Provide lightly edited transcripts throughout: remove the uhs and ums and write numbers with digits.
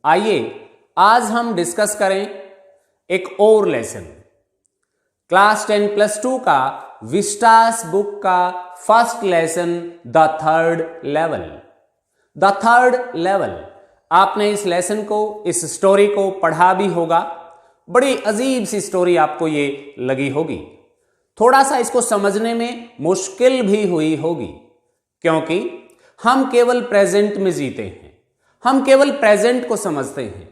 आइए आज हम डिस्कस करें एक और लेसन, क्लास 10+2 का विस्टास बुक का first lesson the third level. The third level, आपने इस लेसन को, इस स्टोरी को पढ़ा भी होगा। बड़ी अजीब सी स्टोरी आपको ये लगी होगी, थोड़ा सा इसको समझने में मुश्किल भी हुई होगी, क्योंकि हम केवल प्रेजेंट में जीते हैं, हम केवल प्रेजेंट को समझते हैं।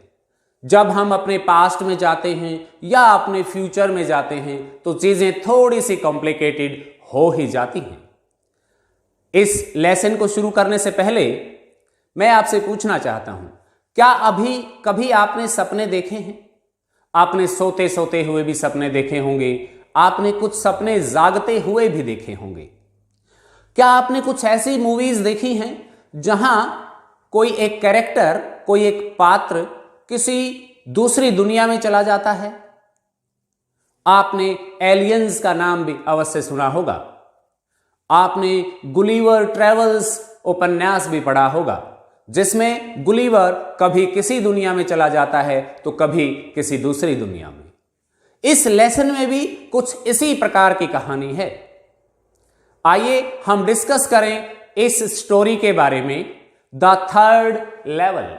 जब हम अपने पास्ट में जाते हैं या अपने फ्यूचर में जाते हैं तो चीजें थोड़ी सी कॉम्प्लिकेटेड हो ही जाती हैं। इस लेसन को शुरू करने से पहले मैं आपसे पूछना चाहता हूं, क्या अभी कभी आपने सपने देखे हैं? आपने सोते सोते हुए भी सपने देखे होंगे, आपने कुछ सपने जागते हुए भी देखे होंगे। क्या आपने कुछ ऐसी मूवीज देखी हैं जहां कोई एक कैरेक्टर, कोई एक पात्र किसी दूसरी दुनिया में चला जाता है? आपने एलियंस का नाम भी अवश्य सुना होगा। आपने गुलिवर ट्रेवल्स उपन्यास भी पढ़ा होगा, जिसमें गुलिवर कभी किसी दुनिया में चला जाता है तो कभी किसी दूसरी दुनिया में। इस लेसन में भी कुछ इसी प्रकार की कहानी है। आइए हम डिस्कस करें इस स्टोरी के बारे में, द थर्ड लेवल।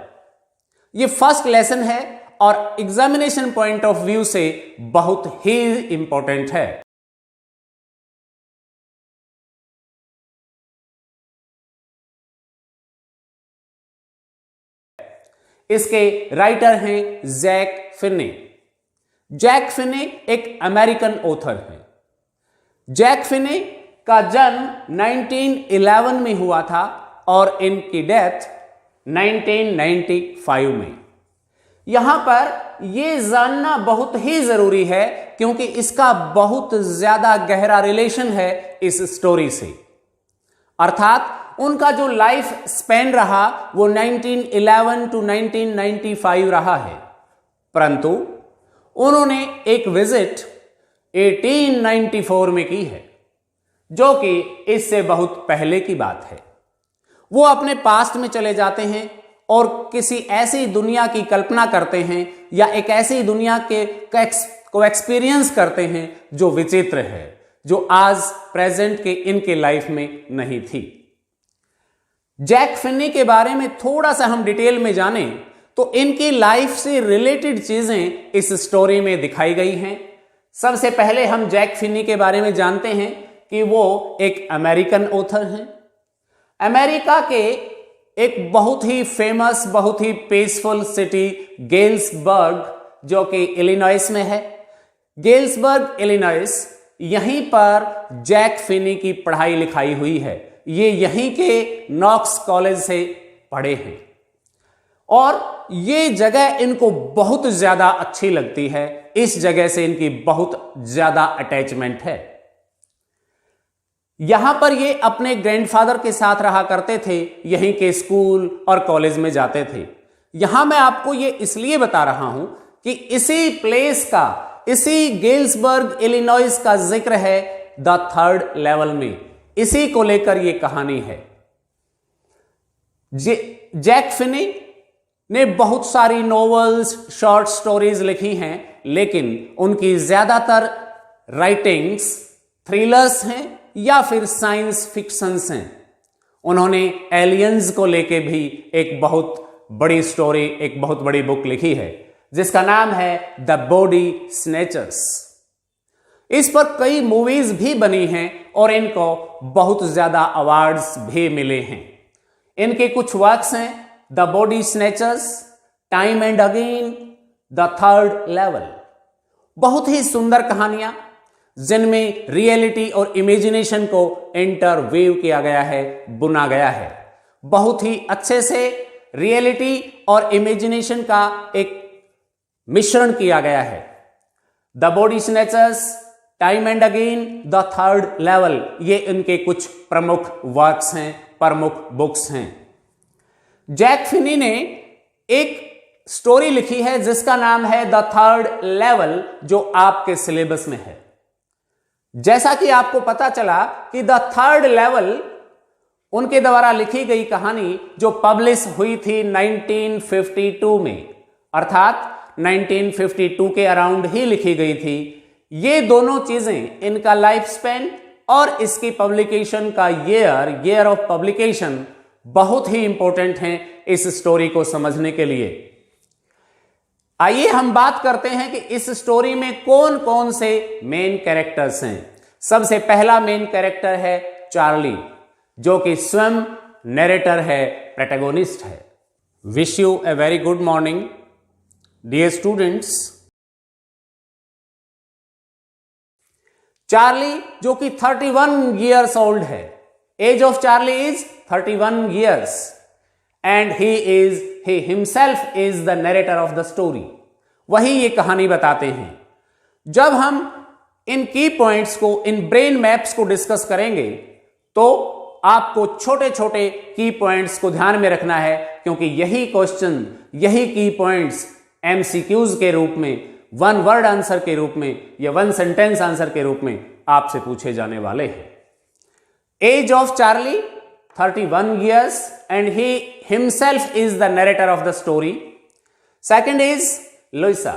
ये फर्स्ट लेसन है और एग्जामिनेशन पॉइंट ऑफ व्यू से बहुत ही इंपॉर्टेंट है। इसके राइटर हैं जैक फिन्ने। जैक फिन्ने एक अमेरिकन ऑथर हैं। जैक फिन्ने का जन्म 1911 में हुआ था और इनकी डेथ 1995 में। यहां पर यह जानना बहुत ही जरूरी है क्योंकि इसका बहुत ज्यादा गहरा रिलेशन है इस स्टोरी से। अर्थात उनका जो लाइफ स्पैन रहा वो 1911 टू 1995 रहा है, परंतु उन्होंने एक विजिट 1894 में की है, जो कि इससे बहुत पहले की बात है। वो अपने पास्ट में चले जाते हैं और किसी ऐसी दुनिया की कल्पना करते हैं या एक ऐसी दुनिया को एक्सपीरियंस करते हैं जो विचित्र है, जो आज प्रेजेंट के इनके लाइफ में नहीं थी। जैक फिन्ने के बारे में थोड़ा सा हम डिटेल में जानें तो इनकी लाइफ से रिलेटेड चीजें इस स्टोरी में दिखाई गई हैं। सबसे पहले हम जैक फिन्ने के बारे में जानते हैं कि वो एक अमेरिकन ऑथर हैं। अमेरिका के एक बहुत ही फेमस, बहुत ही पीसफुल सिटी गेल्सबर्ग, जो कि इलिनॉइस में है, गेल्सबर्ग इलिनॉइस, यहीं पर जैक फिन्ने की पढ़ाई लिखाई हुई है। ये यहीं के नॉक्स कॉलेज से पढ़े हैं और ये जगह इनको बहुत ज्यादा अच्छी लगती है। इस जगह से इनकी बहुत ज्यादा अटैचमेंट है। यहां पर ये अपने ग्रैंडफादर के साथ रहा करते थे, यहीं के स्कूल और कॉलेज में जाते थे। यहां मैं आपको ये इसलिए बता रहा हूं कि इसी प्लेस का, इसी गेल्सबर्ग इलिनॉइस का जिक्र है द थर्ड लेवल में। इसी को लेकर यह कहानी है। जैक फिन्ने ने बहुत सारी नॉवेल्स, शॉर्ट स्टोरीज लिखी हैं, लेकिन उनकी ज्यादातर राइटिंग्स थ्रिलर्स हैं या फिर साइंस फिक्शंस हैं। उन्होंने एलियंस को लेके भी एक बहुत बड़ी स्टोरी, एक बहुत बड़ी बुक लिखी है, जिसका नाम है द बॉडी स्नैचर्स। इस पर कई मूवीज भी बनी हैं और इनको बहुत ज्यादा अवार्ड्स भी मिले हैं। इनके कुछ वर्क्स हैं the body snatchers, time and again, the third level. बहुत ही सुंदर कहानियां जिनमें रियलिटी और इमेजिनेशन को इंटरवीव किया गया है, बुना गया है। बहुत ही अच्छे से रियलिटी और इमेजिनेशन का एक मिश्रण किया गया है। The body snatchers, time and again, the third level, ये इनके कुछ प्रमुख वर्क्स हैं, प्रमुख बुक्स हैं। जैक फिन्ने ने एक स्टोरी लिखी है जिसका नाम है द थर्ड लेवल, जो आपके सिलेबस में है। जैसा कि आपको पता चला कि द थर्ड लेवल उनके द्वारा लिखी गई कहानी जो पब्लिश हुई थी 1952 में, अर्थात 1952 के अराउंड ही लिखी गई थी। ये दोनों चीजें, इनका लाइफ स्पैन और इसकी पब्लिकेशन का ईयर ऑफ पब्लिकेशन बहुत ही इंपॉर्टेंट हैं इस स्टोरी को समझने के लिए। आइए हम बात करते हैं कि इस स्टोरी में कौन कौन से मेन कैरेक्टर्स हैं। सबसे पहला मेन कैरेक्टर है चार्ली, जो कि स्वयं नरेटर है, प्रोटैगोनिस्ट है। Wish you a very good morning dear students. Charlie जो कि 31 ईयर्स ओल्ड है, age of Charlie is 31 years and he himself is the narrator of the story। वही ये कहानी बताते हैं। जब हम इन की पॉइंट्स को, इन ब्रेन मैप्स को डिस्कस करेंगे तो आपको छोटे छोटे की पॉइंट्स को ध्यान में रखना है, क्योंकि यही क्वेश्चन, यही की पॉइंट्स एमसीक्यूज के रूप में, वन वर्ड आंसर के रूप में या वन सेंटेंस आंसर के रूप में आपसे पूछे जाने वाले हैं। Age of Charlie 31 years and he himself is the narrator of the story। Second is Louisa।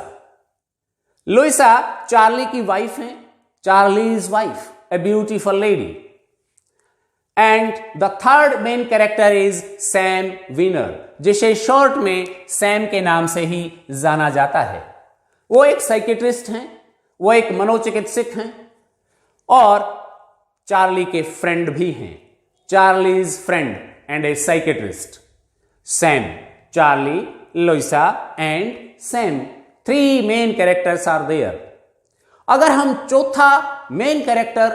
Louisa Charlie की वाइफ है, Charlie's wife, a beautiful lady। And the third main character is Sam Weiner, जिसे short में Sam के नाम से ही जाना जाता है। वो एक साइकियाट्रिस्ट हैं, वो एक मनोचिकित्सक हैं और चार्ली के फ्रेंड भी हैं। Charlie's friend and a psychiatrist, Sam, Charlie, Louisa and Sam। 3 main characters are there। अगर हम चौथा मेन कैरेक्टर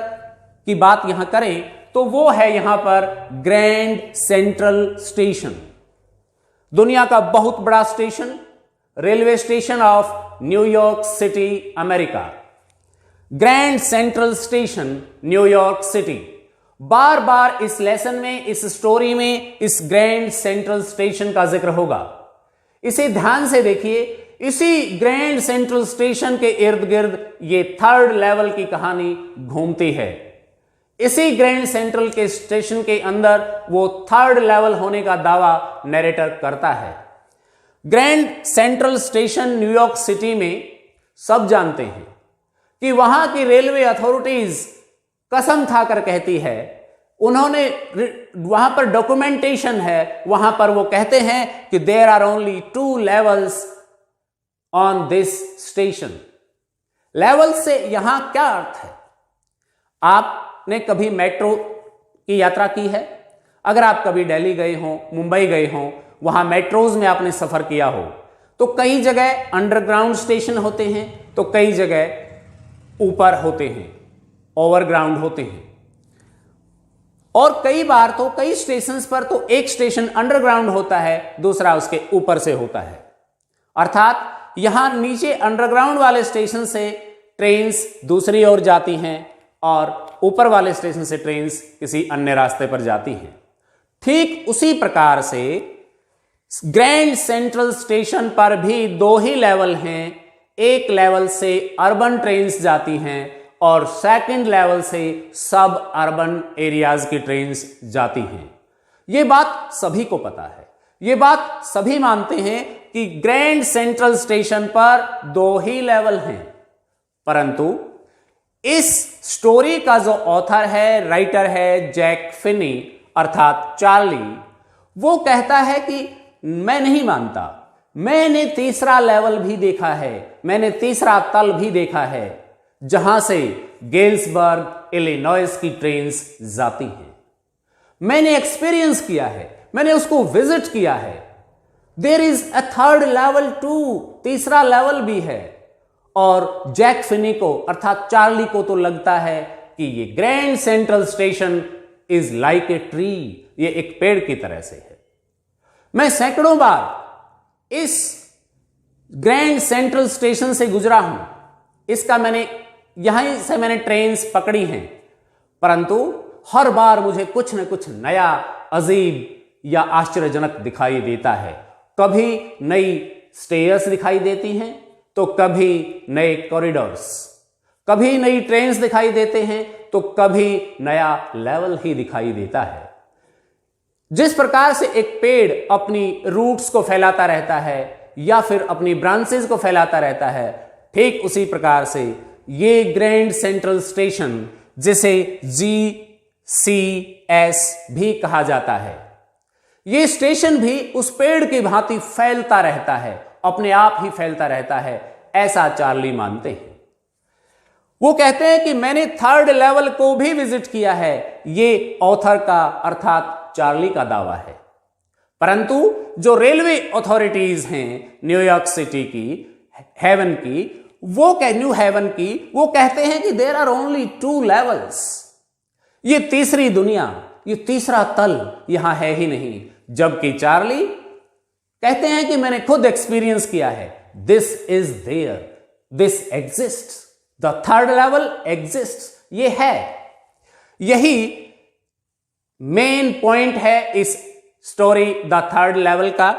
की बात यहां करें तो वो है यहां पर ग्रैंड सेंट्रल स्टेशन, दुनिया का बहुत बड़ा station, railway station of New York city, America. Grand central station, New York city. बार बार इस लेसन में, इस स्टोरी में इस ग्रैंड सेंट्रल स्टेशन का जिक्र होगा। इसे ध्यान से देखिए। इसी ग्रैंड सेंट्रल स्टेशन के इर्द गिर्द ये 3rd लेवल की कहानी घूमती है। इसी ग्रैंड सेंट्रल के स्टेशन के अंदर वो 3rd लेवल होने का दावा नरेटर करता है। Grand central station New York city में सब जानते हैं कि वहां की रेलवे अथॉरिटीज कसम खाकर कहती है, उन्होंने वहां पर डॉक्यूमेंटेशन है, वहां पर वो कहते हैं कि there are only 2 levels on this station. Level से यहां क्या अर्थ है? आपने कभी मेट्रो की यात्रा की है? अगर आप कभी दिल्ली गए हो, मुंबई गए हो, वहां मेट्रोज में आपने सफर किया हो, तो कई जगह अंडरग्राउंड स्टेशन होते हैं, तो कई जगह ऊपर होते हैं, ओवरग्राउंड होते हैं। और कई बार तो कई स्टेशंस पर तो एक स्टेशन अंडरग्राउंड होता है, दूसरा उसके ऊपर से होता है। अर्थात यहां नीचे अंडरग्राउंड वाले स्टेशन से ट्रेन्स दूसरी ओर जाती हैं और ऊपर वाले स्टेशन से ट्रेन्स किसी अन्य रास्ते पर जाती हैं। ठीक उसी प्रकार से ग्रैंड सेंट्रल स्टेशन पर भी 2 ही लेवल हैं। एक लेवल से अर्बन ट्रेन्स जाती हैं और सेकंड लेवल से सब अर्बन एरियाज की ट्रेन्स जाती हैं। यह बात सभी को पता है, यह बात सभी मानते हैं कि ग्रैंड सेंट्रल स्टेशन पर 2 ही लेवल हैं। परंतु इस स्टोरी का जो ऑथर है, राइटर है जैक फिनी अर्थात चार्ली, वो कहता है कि मैं नहीं मानता, मैंने तीसरा लेवल भी देखा है, मैंने तीसरा तल भी देखा है जहां से गेल्सबर्ग, इलिनॉइस की ट्रेन्स जाती हैं। मैंने एक्सपीरियंस किया है, मैंने उसको विजिट किया है। There is a 3rd level too, तीसरा लेवल भी है। और जैक फिनी को अर्थात चार्ली को तो लगता है कि ये grand central station is like a tree, ये एक पेड़ की तरह से है। मैं सैकड़ों बार इस ग्रैंड सेंट्रल स्टेशन से गुजरा हूं, इसका यहीं से मैंने ट्रेन्स पकड़ी हैं, परंतु हर बार मुझे कुछ न कुछ नया, अजीब या आश्चर्यजनक दिखाई देता है। कभी नई स्टेयर्स दिखाई देती हैं, तो कभी नए कॉरिडोर्स, कभी नई ट्रेन्स दिखाई देते हैं, तो कभी नया लेवल ही दिखाई देता है। जिस प्रकार से एक पेड़ अपनी रूट्स को फैलाता रहता है या फिर अपनी ब्रांचेस को फैलाता रहता है, ठीक उसी प्रकार से ये ग्रैंड सेंट्रल स्टेशन, जिसे GCS भी कहा जाता है, ये स्टेशन भी उस पेड़ की भांति फैलता रहता है, अपने आप ही फैलता रहता है, ऐसा चार्ली मानते हैं। वो कहते हैं कि मैंने 3rd लेवल को भी विजिट किया है, ये ऑथर का अर्थात चार्ली का दावा है। परंतु जो रेलवे अथॉरिटीज हैं न्यूयॉर्क सिटी की, हेवन की, न्यू हेवन की, वो कहते हैं कि देयर आर ओनली 2 लेवल्स। ये तीसरी दुनिया, ये तीसरा तल यहां है ही नहीं। जबकि चार्ली कहते हैं कि मैंने खुद एक्सपीरियंस किया है, this is there, this exist, the 3rd level exist, ये है। यही मेन पॉइंट है इस स्टोरी द 3rd लेवल का।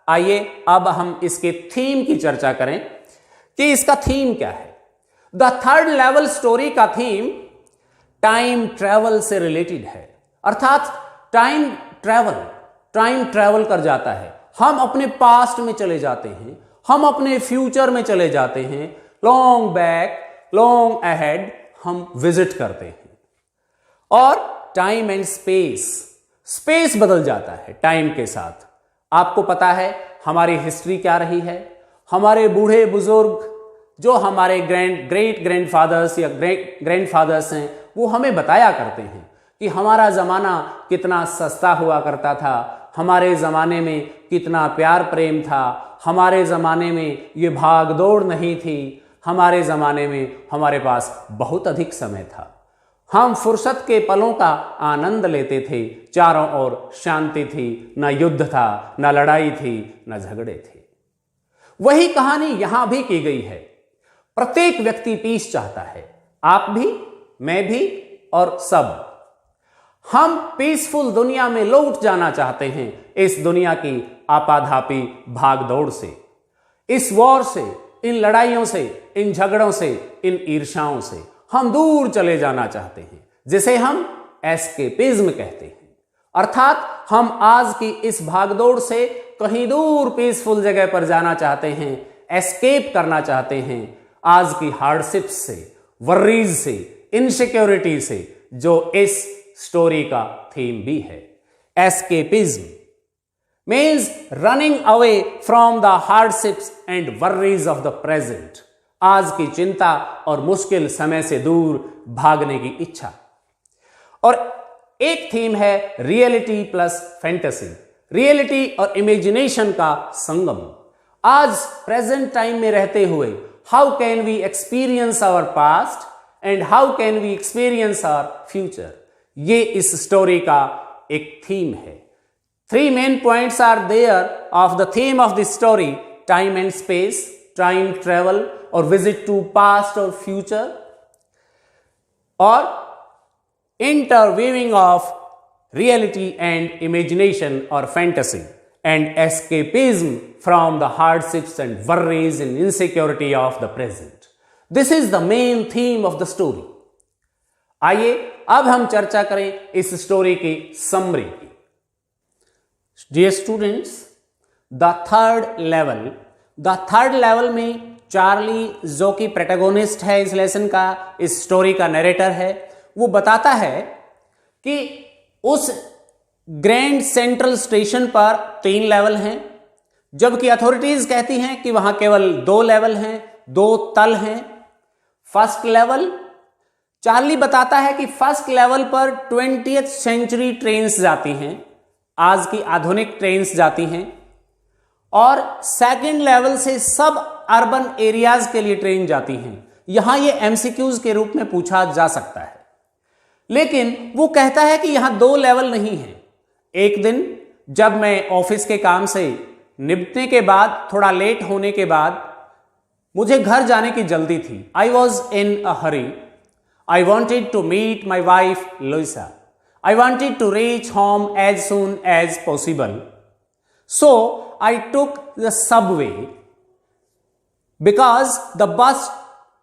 आइए अब हम इसके थीम की चर्चा करें कि इसका थीम क्या है। द 3rd लेवल स्टोरी का थीम टाइम ट्रैवल से रिलेटेड है, अर्थात टाइम ट्रैवल कर जाता है। हम अपने पास्ट में चले जाते हैं, हम अपने फ्यूचर में चले जाते हैं, लॉन्ग बैक, लॉन्ग अहेड हम विजिट करते हैं। और टाइम एंड स्पेस बदल जाता है टाइम के साथ। आपको पता है हमारी हिस्ट्री क्या रही है। हमारे बूढ़े बुजुर्ग, जो हमारे ग्रेट ग्रैंडफादर्स या ग्रैंडफादर्स हैं, वो हमें बताया करते हैं कि हमारा ज़माना कितना सस्ता हुआ करता था, हमारे ज़माने में कितना प्यार प्रेम था, हमारे ज़माने में ये भाग दौड़ नहीं थी, हमारे ज़माने में हमारे पास बहुत अधिक समय था, हम फुर्सत के पलों का आनंद लेते थे, चारों ओर शांति थी, न युद्ध था, न लड़ाई थी, न झगड़े थे। वही कहानी यहां भी की गई है। प्रत्येक व्यक्ति पीस चाहता है, आप भी, मैं भी और सब। हम पीसफुल दुनिया में लौट जाना चाहते हैं, इस दुनिया की आपाधापी भाग दौड़ से, इस वॉर से, इन लड़ाइयों से, इन झगड़ों से, इन ईर्ष्याओं से हम दूर चले जाना चाहते हैं, जिसे हम एस्केपिज्म कहते हैं। अर्थात हम आज की इस भागदौड़ से कहीं दूर पीसफुल जगह पर जाना चाहते हैं, एस्केप करना चाहते हैं आज की हार्डशिप्स से, वर्रीज से, इनसिक्योरिटी से, जो इस स्टोरी का थीम भी है। Escapism means running away from the hardships and वर्रीज of the present. आज की चिंता और मुश्किल समय से दूर भागने की इच्छा। और एक थीम है रियलिटी प्लस फैंटेसी, रियलिटी और इमेजिनेशन का संगम। आज प्रेजेंट टाइम में रहते हुए how can we experience our past and how can we experience our future, ये इस स्टोरी का एक थीम है। 3 main points are there of the theme of this story: time and space, time travel और visit to past और future, और interweaving of reality and imagination और fantasy and escapism from the hardships and वर्रीज and insecurity of the present. This is the main theme of the story. आइए अब हम चर्चा करें इस स्टोरी की समरी की। Dear students, the 3rd level में चार्ली, जो कि प्रोटैगोनिस्ट है इस लेसन का, इस स्टोरी का नरेटर है, वो बताता है कि उस ग्रैंड सेंट्रल स्टेशन पर 3 लेवल हैं, जबकि अथॉरिटीज कहती हैं कि वहां केवल 2 लेवल हैं, 2 तल हैं। फर्स्ट लेवल, चार्ली बताता है कि फर्स्ट लेवल पर 20th सेंचुरी ट्रेन्स जाती हैं, आज की आधुनिक ट्रेन्स जाती हैं, और सेकंड लेवल से सब अर्बन एरियाज के लिए ट्रेन जाती हैं। यहां ये एमसीक्यूज के रूप में पूछा जा सकता है, लेकिन वो कहता है कि यहां 2 लेवल नहीं है। एक दिन जब मैं ऑफिस के काम से निपटने के बाद, थोड़ा लेट होने के बाद, मुझे घर जाने की जल्दी थी। I was in a hurry. I wanted to meet my wife Louisa. I wanted to reach home as soon as possible. So I took the subway because the bus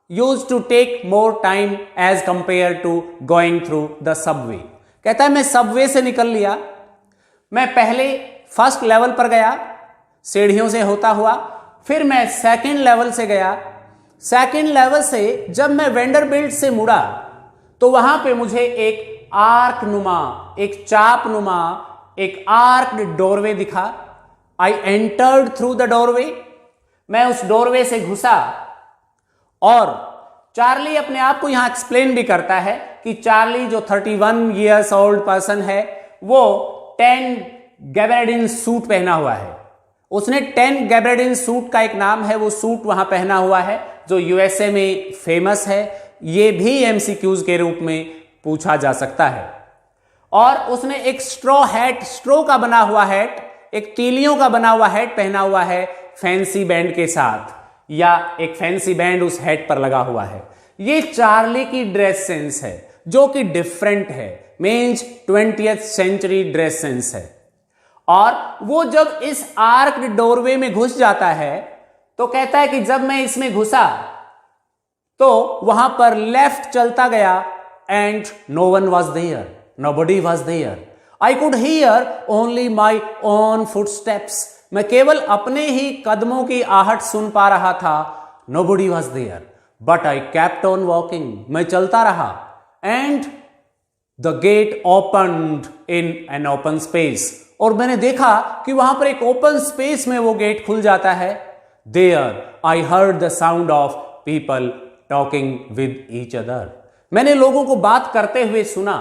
used to take more time as compared to going through the subway. कहता है मैं Subway से निकल लिया, मैं पहले first level पर गया सीढ़ियों से होता हुआ, फिर मैं सेकंड लेवल से गया। सेकंड लेवल से जब मैं वेंडरबिल्ट से मुड़ा तो वहां पे मुझे एक आर्क नुमा, एक चाप नुमा, एक आर्क्ड डोरवे दिखा। I entered through the doorway. मैं उस डोरवे से घुसा और चार्ली अपने आप को यहां एक्सप्लेन भी करता है कि चार्ली जो 31 ईयर्स ओल्ड पर्सन है वो 10 गैबर्डिन सूट पहना हुआ है। उसने 10 गैबर्डिन सूट का एक नाम है, वो सूट वहां पहना हुआ है जो यूएसए में फेमस है। ये भी एमसीक्यूज के रूप में पूछा जा सकता है। और उसने एक स्ट्रॉ हैट, स्ट्रॉ का बना हुआ हैट, एक तीलियों का बना हुआ हैट पहना हुआ है फैंसी बैंड के साथ, या एक फैंसी बैंड उस हैट पर लगा हुआ है। ये चार्ली की ड्रेस सेंस है जो कि डिफरेंट है, means 20th century dress sense है। और वो जब इस आर्क्ड डोरवे में घुस जाता है तो कहता है कि जब मैं इसमें घुसा तो वहां पर लेफ्ट चलता गया and no one was there, nobody was there. I could hear only my own footsteps. मैं केवल अपने ही कदमों की आहट सुन पा रहा था। Nobody was there but I kept on walking. मैं चलता रहा and the gate opened in an open space. और मैंने देखा कि वहां पर एक ओपन स्पेस में वो गेट खुल जाता है। There I heard the sound of people talking with each other. मैंने लोगों को बात करते हुए सुना।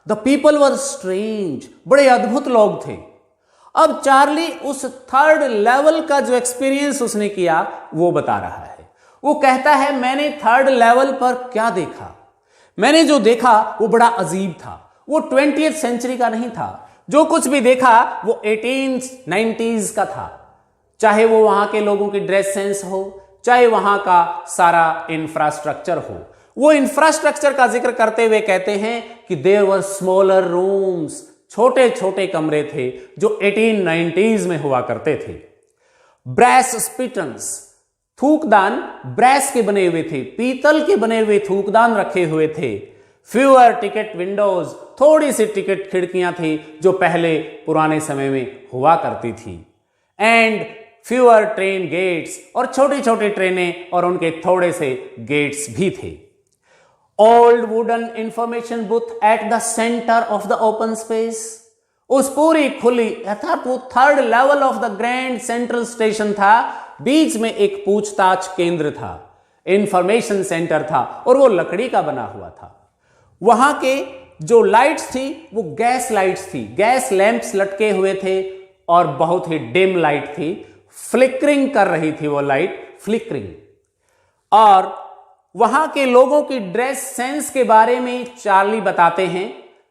द पीपल वर स्ट्रेंज, बड़े अद्भुत लोग थे। अब चार्ली उस थर्ड लेवल का जो एक्सपीरियंस उसने किया वो बता रहा है। वो कहता है मैंने थर्ड लेवल पर क्या देखा। मैंने जो देखा वो बड़ा अजीब था। वो 20th सेंचुरी का नहीं था। जो कुछ भी देखा वो 1890s का था। चाहे वो वहां के लोगों की ड्रेस सेंस हो, चाहे वहां का सारा इंफ्रास्ट्रक्चर हो। वो इंफ्रास्ट्रक्चर का जिक्र करते हुए कहते हैं कि देयर वर स्मॉलर रूम्स, छोटे छोटे कमरे थे जो 1890s में हुआ करते थे। ब्रैस स्पिटन्स, थूकदान ब्रैस के बने हुए थे, पीतल के बने हुए थूकदान रखे हुए थे। फ्यूअर टिकट विंडोज, थोड़ी सी टिकट खिड़कियां थी जो पहले पुराने समय में हुआ करती थी। एंड फ्यूअर ट्रेन गेट्स, और छोटी छोटी ट्रेनें और उनके थोड़े से गेट्स भी थे। Old wooden information booth at the centre of the open space. उस पूरी खुली अर्थात वो third level of the grand central station था। बीच में एक पूछताछ केंद्र था, इंफॉर्मेशन सेंटर था, और वो लकड़ी का बना हुआ था। वहां के जो लाइट्स थी वो गैस लाइट्स थी, गैस लैंप्स लटके हुए थे और बहुत ही डिम लाइट थी। फ्लिकरिंग कर रही थी वो लाइट, फ्लिकरिंग। और वहां के लोगों की ड्रेस सेंस के बारे में चार्ली बताते हैं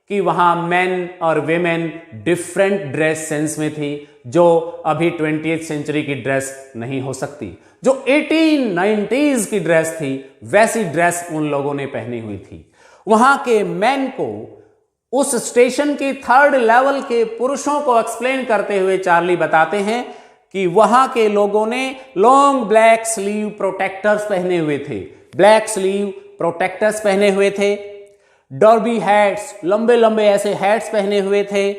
कि वहां मेन और वेमेन डिफरेंट ड्रेस सेंस में थी, जो अभी 20th सेंचुरी की ड्रेस नहीं हो सकती। जो 1890s की ड्रेस थी वैसी ड्रेस उन लोगों ने पहनी हुई थी। वहां के मेन को उस स्टेशन की थर्ड लेवल के पुरुषों को एक्सप्लेन करते हुए चार्ली बताते हैं कि वहां के लोगों ने लॉन्ग ब्लैक स्लीव प्रोटेक्टर्स पहने हुए थे, ब्लैक स्लीव प्रोटेक्टर्स पहने हुए थे। डर्बी हैट्स, लंबे लंबे ऐसे हैट्स पहने हुए थे।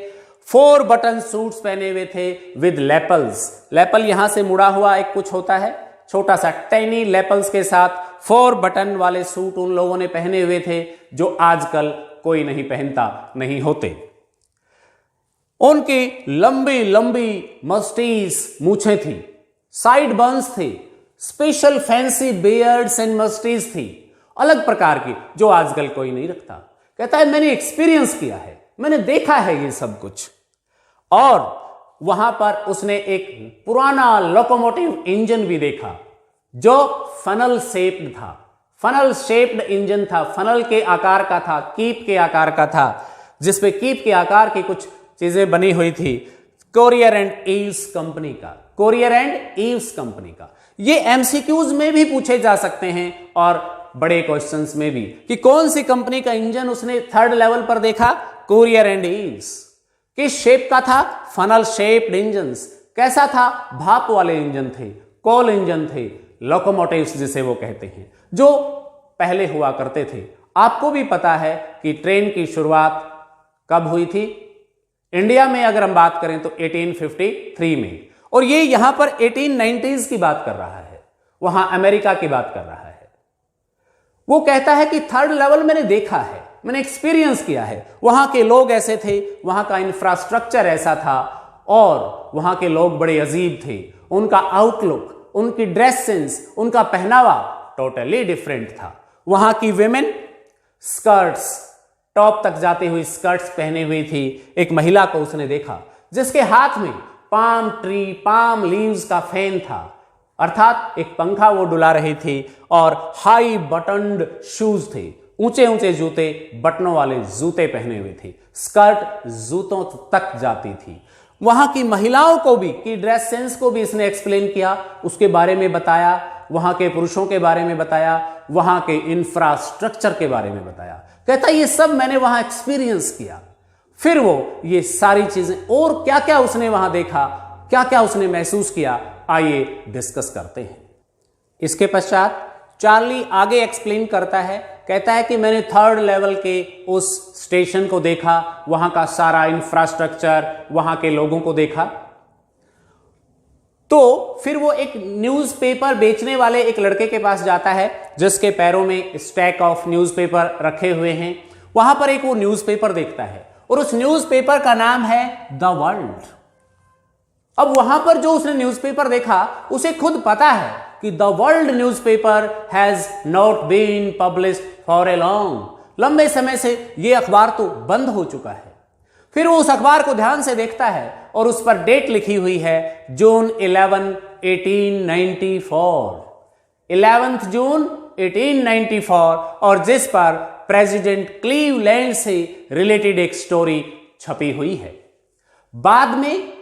4 बटन सूट्स पहने हुए थे विद लेपल्स। लेपल यहां से मुड़ा हुआ एक कुछ होता है, छोटा सा टैनी लेपल्स के साथ 4 बटन वाले सूट उन लोगों ने पहने हुए थे, जो आजकल कोई नहीं पहनता, नहीं होते। उनकी लंबी लंबी मस्टीज मूछें थी, साइड बर्न्स थे, स्पेशल फैंसी बियर्ड्स एंड मस्टीज थी, अलग प्रकार की, जो आजकल कोई नहीं रखता। कहता है मैंने एक्सपीरियंस किया है, मैंने देखा है ये सब कुछ। और वहां पर उसने एक पुराना लोकोमोटिव इंजन भी देखा जो फनल शेप्ड था, फनल शेप्ड इंजन था, फनल के आकार का था, कीप के आकार का था, जिसपे कीप के आकार की कुछ चीजें बनी हुई थी। कोरियर एंड ईव्स कंपनी का, कोरियर एंड ईव्स कंपनी का। ये एमसीक्यूज में भी पूछे जा सकते हैं और बड़े क्वेश्चंस में भी, कि कौन सी कंपनी का इंजन उसने थर्ड लेवल पर देखा। Courier and eaves. किस शेप का था? Funnel shaped engines. कैसा था? भाप वाले इंजन थे, कोल इंजन थे, लोकोमोटिव्स जिसे वो कहते हैं, जो पहले हुआ करते थे। आपको भी पता है कि ट्रेन की शुरुआत कब हुई थी? इंडिया में अगर हम बात करें तो 1853 में, और ये यहां पर 1890s की बात कर रहा है, वहां अमेरिका की बात कर रहा है। वो कहता है कि थर्ड लेवल मैंने देखा है, मैंने एक्सपीरियंस किया है, वहां के लोग ऐसे थे, वहां का इंफ्रास्ट्रक्चर ऐसा था, और वहां के लोग बड़े अजीब थे, उनका आउटलुक, उनकी ड्रेस सेंस, उनका पहनावा टोटली डिफरेंट था। वहां की विमेन स्कर्ट्स, टॉप तक जाती हुई स्कर्ट्स पहने हुई थी। एक महिला को उसने देखा जिसके हाथ में पाम ट्री, पाम लीव्स का फैन था, अर्थात एक पंखा वो डुला रही थी, और हाई बटन्ड शूज थे, ऊंचे ऊंचे जूते, बटनों वाले जूते पहने हुए थे, स्कर्ट जूतों तक जाती थी। वहां की महिलाओं को भी, की ड्रेस सेंस को भी इसने एक्सप्लेन किया, उसके बारे में बताया, वहां के पुरुषों के बारे में बताया, वहां के इंफ्रास्ट्रक्चर के बारे में बताया। कहता ये सब मैंने वहां एक्सपीरियंस किया। फिर वो ये सारी चीजें और क्या क्या उसने वहां देखा, क्या क्या उसने महसूस किया, आइए डिस्कस करते हैं। इसके पश्चात चार्ली आगे एक्सप्लेन करता है, कहता है कि मैंने थर्ड लेवल के उस स्टेशन को देखा, वहां का सारा इंफ्रास्ट्रक्चर, वहां के लोगों को देखा। तो फिर वो एक न्यूज़पेपर बेचने वाले एक लड़के के पास जाता है जिसके पैरों में स्टैक ऑफ न्यूज़पेपर रखे हुए हैं। वहां पर एक वो न्यूज़पेपर देखता है और उस न्यूज़पेपर का नाम है द वर्ल्ड। अब वहां पर जो उसने न्यूज़पेपर देखा, उसे खुद पता है कि the world newspaper has not been published for a long, लंबे समय से यह अखबार तो बंद हो चुका है। फिर वो उस अखबार को ध्यान से देखता है और उस पर डेट लिखी हुई है जून 11, 1894, 11 जून 1894, और जिस पर प्रेसिडेंट क्लीवलैंड से रिलेटेड एक स्टोरी छपी हुई है। बाद में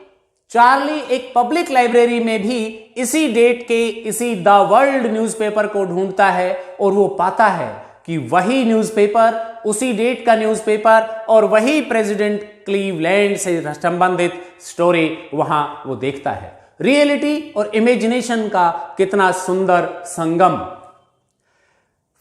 चार्ली एक पब्लिक लाइब्रेरी में भी इसी डेट के, इसी द वर्ल्ड न्यूज़पेपर को ढूंढता है और वो पाता है कि वही न्यूज़पेपर, उसी डेट का न्यूज़पेपर और वही प्रेसिडेंट क्लीवलैंड से संबंधित स्टोरी वहां वो देखता है। रियलिटी और इमेजिनेशन का कितना सुंदर संगम।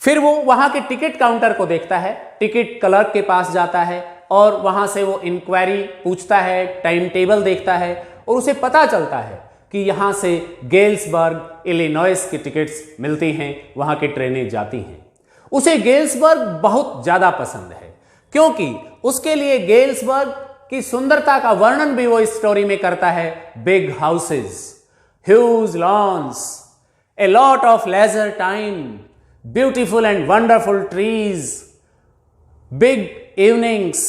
फिर वो वहां के टिकट काउंटर को देखता है, टिकट क्लर्क के पास जाता है और वहां से वो इंक्वायरी पूछता है, टाइम टेबल देखता है और उसे पता चलता है कि यहां से गेल्सबर्ग, इलिनॉइस की टिकट्स मिलती हैं, वहां की ट्रेनें जाती हैं। उसे गेल्सबर्ग बहुत ज्यादा पसंद है क्योंकि उसके लिए गेल्सबर्ग की सुंदरता का वर्णन भी वो इस स्टोरी में करता है। Big houses, huge lawns, a lot of leisure time, beautiful and wonderful trees, big evenings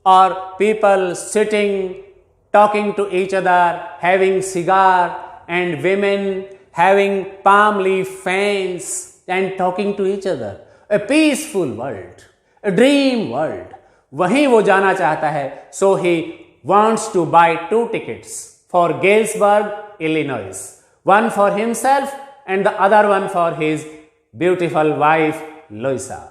और people sitting talking to each other, having cigar, and women having palm leaf fans and talking to each other. A peaceful world, a dream world. वहीं वो जाना चाहता है, so he wants to buy 2 tickets for Galesburg, Illinois. One for himself and the other one for his beautiful wife, Louisa.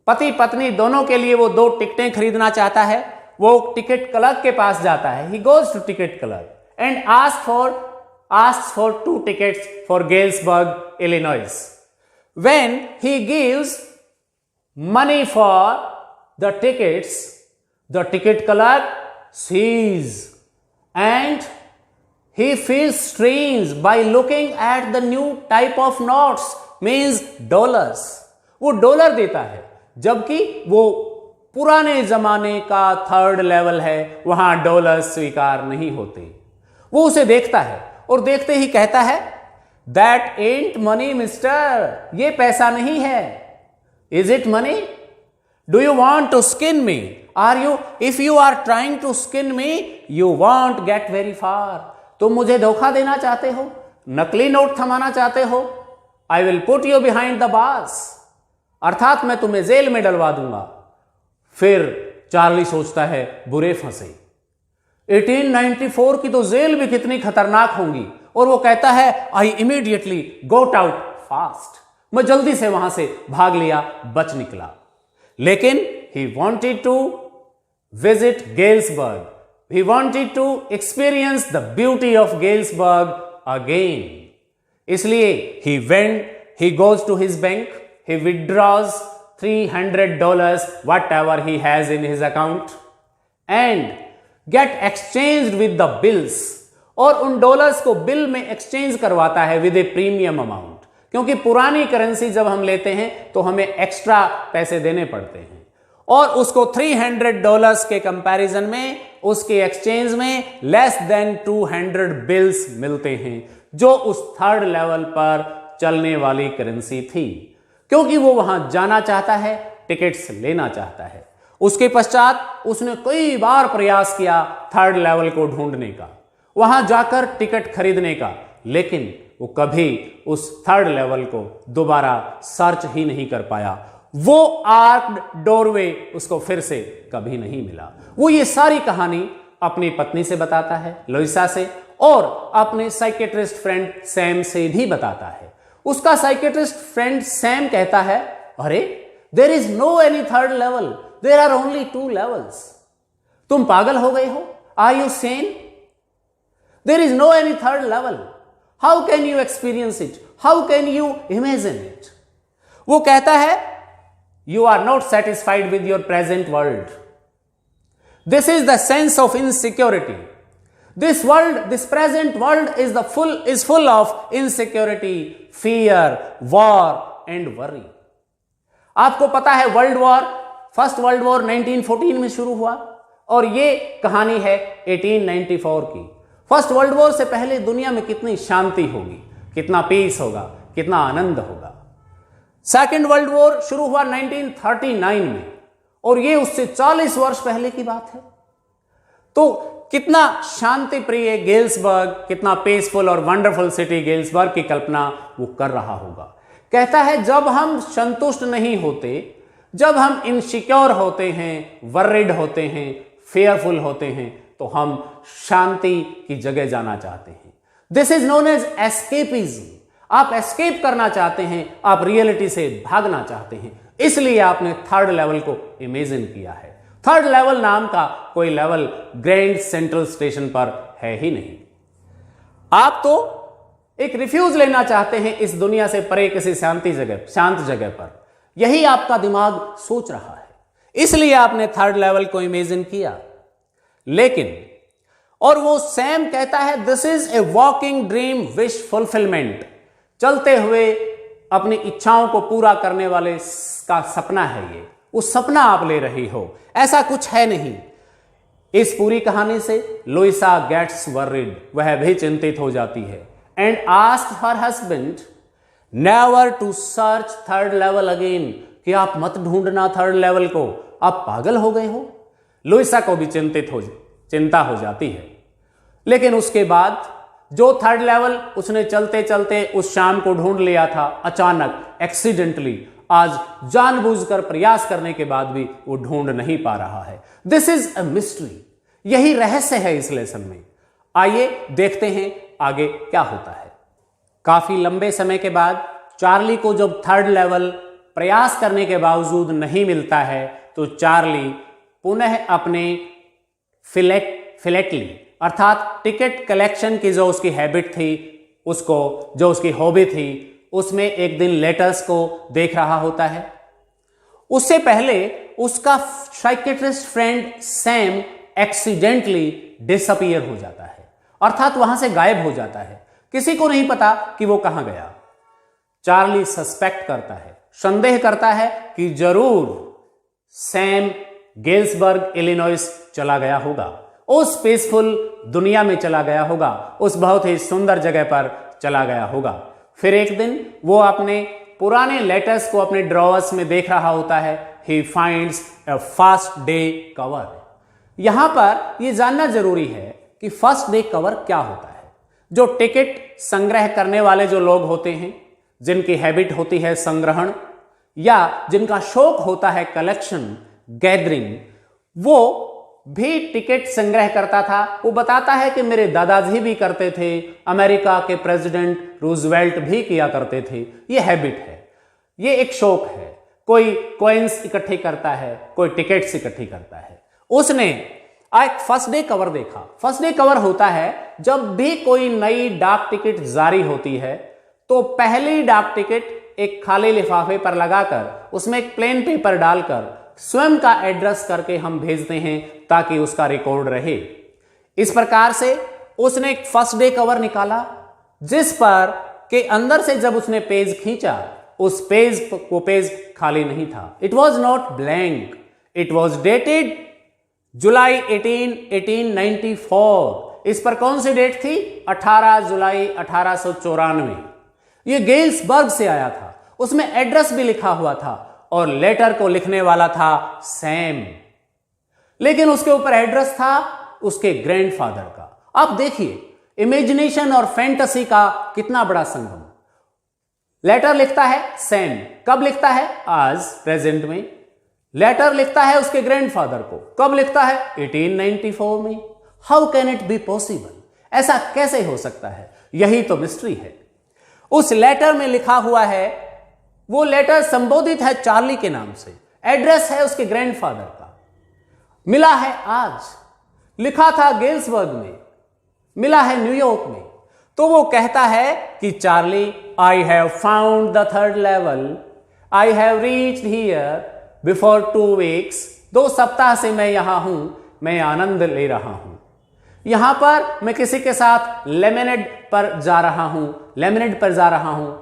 पति पत्नी दोनों के लिए वो 2 टिकटें खरीदना चाहता है। वो टिकट क्लर्क के पास जाता है, he goes to ticket clerk and asks for 2 tickets for Galesburg, Illinois. When he gives money for the tickets, the ticket clerk sees and he feels strange by looking at the new type of notes, means dollars. वो dollar देता है जबकि वो पुराने जमाने का third level है, वहां डॉलर स्वीकार नहीं होते। वो उसे देखता है और देखते ही कहता है, दैट एंट मनी मिस्टर, ये पैसा नहीं है। Is it money? Do you want to skin me? Are you, if you are trying to skin me, you won't get very far. तुम मुझे धोखा देना चाहते हो, नकली नोट थमाना चाहते हो। I will put you behind the bars, अर्थात मैं तुम्हें जेल में डलवा दूंगा। फिर चार्ली सोचता है, बुरे फंसे, 1894 की तो जेल भी कितनी खतरनाक होंगी, और वो कहता है, I immediately got out fast, मैं जल्दी से वहां से भाग लिया, बच निकला। लेकिन he wanted to visit Galesburg, he wanted to experience the beauty of Galesburg again. इसलिए he goes to his bank, he withdraws $300 whatever he has in his account, and get exchanged with the bills, और उन dollars को bill में exchange करवाता है with A premium amount, क्योंकि पुरानी currency जब हम लेते हैं तो हमें एक्स्ट्रा पैसे देने पड़ते हैं, और उसको $300 के कंपैरिजन में, उसके एक्सचेंज में लेस देन 200 बिल्स मिलते हैं, जो उस थर्ड लेवल पर चलने वाली करेंसी थी, क्योंकि वो वहां जाना चाहता है, टिकट्स लेना चाहता है। उसके पश्चात उसने कई बार प्रयास किया थर्ड लेवल को ढूंढने का, वहां जाकर टिकट खरीदने का, लेकिन वो कभी उस थर्ड लेवल को दोबारा सर्च ही नहीं कर पाया। वो आर्क्ड डोरवे उसको फिर से कभी नहीं मिला। वो ये सारी कहानी अपनी पत्नी से बताता है, लोइसा से, और अपने साइकेट्रिस्ट फ्रेंड सैम से भी बताता है। उसका साइकेट्रिस्ट फ्रेंड सैम कहता है, अरे there is no any third level, there are only 2 levels. तुम पागल हो गए हो? Are you sane? There is no any third level, how can you experience it, how can you imagine it? वो कहता है, you are not satisfied with your present world, this is the sense of insecurity, this world, this present world is full of insecurity, fear, war and worry. आपको पता है first world war 1914 में शुरू हुआ, और ये कहानी है 1894 की। फर्स्ट वर्ल्ड वॉर से पहले दुनिया में कितनी शांति होगी, कितना पीस होगा, कितना आनंद होगा। सेकेंड वर्ल्ड वॉर शुरू हुआ 1939 में, और ये उससे 40 वर्ष पहले की बात है। तो कितना शांति प्रिय गेल्सबर्ग, कितना पीसफुल और वंडरफुल सिटी गेल्सबर्ग की कल्पना वो कर रहा होगा। कहता है, जब हम संतुष्ट नहीं होते, जब हम इनसिक्योर होते हैं, वर्रिड होते हैं, फेयरफुल होते हैं, तो हम शांति की जगह जाना चाहते हैं। This is known as escapism. आप एस्केप करना चाहते हैं, आप रियलिटी से भागना चाहते हैं, इसलिए आपने थर्ड लेवल को इमेजिन किया है। थर्ड लेवल नाम का कोई लेवल ग्रैंड सेंट्रल स्टेशन पर है ही नहीं। आप तो एक रिफ्यूज लेना चाहते हैं इस दुनिया से परे, किसी शांत जगह पर। यही आपका दिमाग सोच रहा है, इसलिए आपने थर्ड लेवल को इमेजिन किया। लेकिन, और वो सैम कहता है, this is a walking dream wish fulfilment, चलते हुए अपनी इच्छाओं को पूरा करने वाले का सपना है ये। वो सपना आप ले रही हो, ऐसा कुछ है नहीं। इस पूरी कहानी से लोइसा गेट्स वर्रिड, वह भी चिंतित हो जाती है, and ask her husband never to search third level again, कि आप मत ढूंढना थर्ड लेवल को, आप पागल हो गए हो। लोइसा को भी चिंता हो जाती है। लेकिन उसके बाद जो थर्ड लेवल उसने चलते चलते उस शाम को ढूंढ लिया था, अचानक एक्सीडेंटली, आज जानबूझकर प्रयास करने के बाद भी वो ढूंढ नहीं पा रहा है। दिस इज अ मिस्ट्री, यही रहस्य है इस लेसन में। आइए देखते हैं आगे क्या होता है। काफी लंबे समय के बाद चार्ली को जब थर्ड लेवल प्रयास करने के बावजूद नहीं मिलता है, तो चार्ली पुनः अपने फिलेटली अर्थात टिकट कलेक्शन की जो उसकी हैबिट थी, उसको जो उसकी हॉबी थी, उसमें एक दिन लेटर्स को देख रहा होता है। उससे पहले उसका psychiatrist friend Sam accidentally disappear हो जाता है, अर्थात वहां से गायब हो जाता है। किसी को नहीं पता कि वो कहां गया। चार्ली सस्पेक्ट करता है, संदेह करता है कि जरूर सैम गेल्सबर्ग इलिनॉइस चला गया होगा, उस पीसफुल दुनिया में चला गया होगा, उस बहुत ही सुंदर जगह पर चला गया होगा। फिर एक दिन वो अपने पुराने लेटर्स को अपने ड्रॉवर्स में देख रहा होता है। He finds a first day cover. यहां पर यह जानना जरूरी है कि फर्स्ट डे कवर क्या होता है। जो टिकट संग्रह करने वाले जो लोग होते हैं, जिनकी हैबिट होती है संग्रहण, या जिनका शौक होता है कलेक्शन, गैदरिंग, वो भी टिकट संग्रह करता था। वो बताता है कि मेरे दादाजी भी करते थे, अमेरिका के प्रेसिडेंट रूजवेल्ट भी किया करते थे। ये हैबिट है, ये एक शौक है। कोई कॉइन्स इकट्ठी करता है, कोई टिकट्स इकट्ठी करता है। उसने एक फर्स्ट डे कवर देखा। फर्स्ट डे कवर होता है जब भी कोई नई डाक टिकट जारी होती है, तो पहली डाक टिकट एक खाली लिफाफे पर लगाकर उसमें एक प्लेन पेपर डालकर स्वयं का एड्रेस करके हम भेजते हैं ताकि उसका रिकॉर्ड रहे। इस प्रकार से उसने एक फर्स्ट डे कवर निकाला जिस पर के अंदर से जब उसने पेज खींचा उस पेज खाली नहीं था। It was not blank, it was dated July 1894। इस पर कौन सी डेट थी? 18 जुलाई 1894। यह गेल्सबर्ग से आया था, उसमें एड्रेस भी लिखा हुआ था और लेटर को लिखने वाला था सैम, लेकिन उसके ऊपर एड्रेस था उसके ग्रैंडफादर का। अब देखिए इमेजिनेशन और फैंटेसी का कितना बड़ा संगम। लेटर लिखता है सैम, कब लिखता है? आज, प्रेजेंट में। लेटर लिखता है उसके ग्रैंडफादर को, कब लिखता है? 1894 में। How can it be possible? ऐसा कैसे हो सकता है? यही तो मिस्ट्री है। उस लेटर में लिखा हुआ है, वो लेटर संबोधित है चार्ली के नाम से, एड्रेस है उसके ग्रैंडफादर का, मिला है आज, लिखा था गेल्सबर्ग में, मिला है न्यूयॉर्क में। तो वो कहता है कि Charlie, I have found the third level, I have reached here before 2 weeks. 2 सप्ताह से मैं यहां हूं, मैं आनंद ले रहा हूं। यहां पर मैं किसी के साथ लेमनेड पर जा रहा हूं,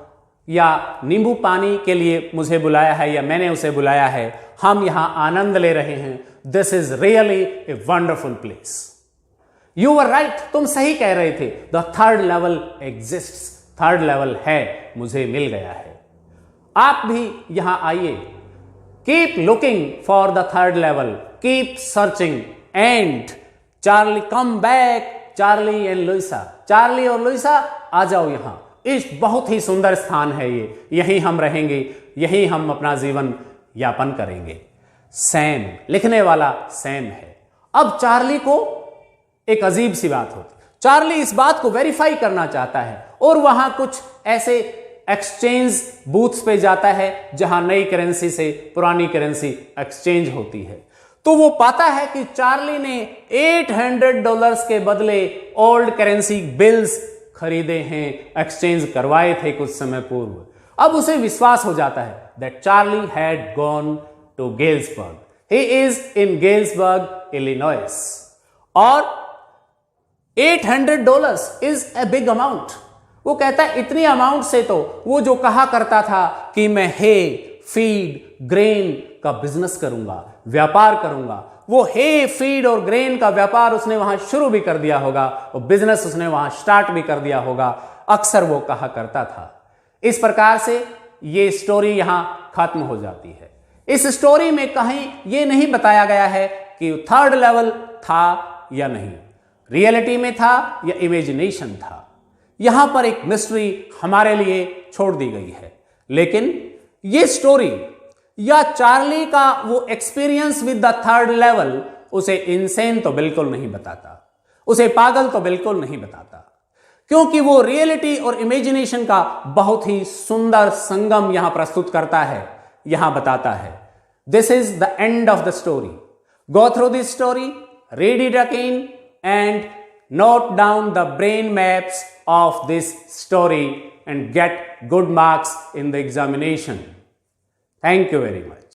या नींबू पानी के लिए मुझे बुलाया है या मैंने उसे बुलाया है। हम यहां आनंद ले रहे हैं। This is really a wonderful place. You were right, तुम सही कह रहे थे। The third level exists, third level है, मुझे मिल गया है। आप भी यहां आइए। Keep looking for the third level, keep searching and Charlie come back, Charlie and Louisa, Charlie और लुइसा आ जाओ यहां। इस बहुत ही सुंदर स्थान है ये, यहीं हम रहेंगे, यहीं हम अपना जीवन यापन करेंगे। सैम, लिखने वाला सैम है। अब चार्ली को एक अजीब सी बात होती। चार्ली इस बात को वेरीफाई करना चाहता है और वहां कुछ ऐसे एक्सचेंज बूथ्स पे जाता है जहां नई करेंसी से पुरानी करेंसी एक्सचेंज होती है। तो वो पाता है कि चार्ली ने $800 के बदले ओल्ड करेंसी बिल्स खरीदे हैं, एक्सचेंज करवाए थे कुछ समय पूर्व। अब उसे विश्वास हो जाता है that Charlie had gone to Galesburg, he is in Galesburg, Illinois. और $800 इज ए बिग अमाउंट। वो कहता है इतनी अमाउंट से तो वो जो कहा करता था कि मैं हे, फीड, ग्रेन का बिजनेस करूंगा, व्यापार करूंगा, वो हे, फीड और ग्रेन का व्यापार उसने वहां शुरू भी कर दिया होगा और बिजनेस उसने वहां स्टार्ट भी कर दिया होगा, अक्सर वो कहा करता था। इस प्रकार से ये स्टोरी यहां खत्म हो जाती है। इस स्टोरी में कहीं ये नहीं बताया गया है कि थर्ड लेवल था या नहीं, रियलिटी में था या इमेजिनेशन था। यहां पर एक मिस्ट्री हमारे लिए छोड़ दी गई है। लेकिन ये स्टोरी या चार्ली का वो experience with the third level उसे इनसेन तो बिल्कुल नहीं बताता, उसे पागल तो बिल्कुल नहीं बताता, क्योंकि वो रियलिटी और इमेजिनेशन का बहुत ही सुंदर संगम यहां प्रस्तुत करता है, यहां बताता है। This is the end of the story. Go through this story, read it again and note down the brain maps of this story and get good marks in the examination. Thank you very much.